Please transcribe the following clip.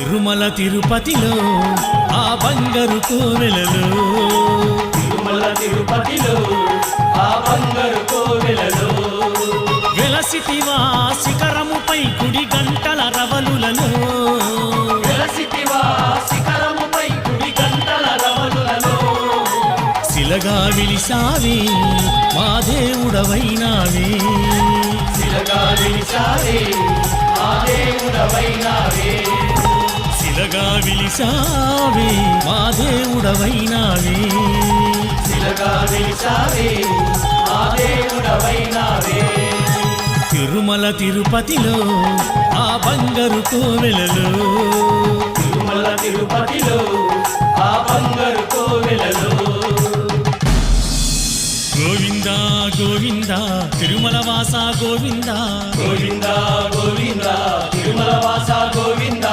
తిరుమల తిరుపతిలో ఆ బంగారు కోవెలలో తిరుమల తిరుపతిలో ఆ బంగారు కోవెలలో వెలసితివా శిఖరముపై కుడి గంటల రవలులలో వెలసితివా శిఖరముపై కుడి గంటల రవలులలో శిలగా విలిసావే మా దేవుడవైనావే శిలగా విలిసావే మా దేవుడవైనావే శిలగా విలిసావే మా దేవుడవైనావే శిలగా విలిసావే మా దేవుడవైనావే తిరుమల తిరుపతిలో ఆ బంగారు కోవెలలో తిరుమల తిరుపతిలో ఆ బంగారు కోవెలలో గోవిందా గోవిందా తిరుమల వాస గోవిందా గోవిందా గోవిందా తిరుమల వాస గోవిందా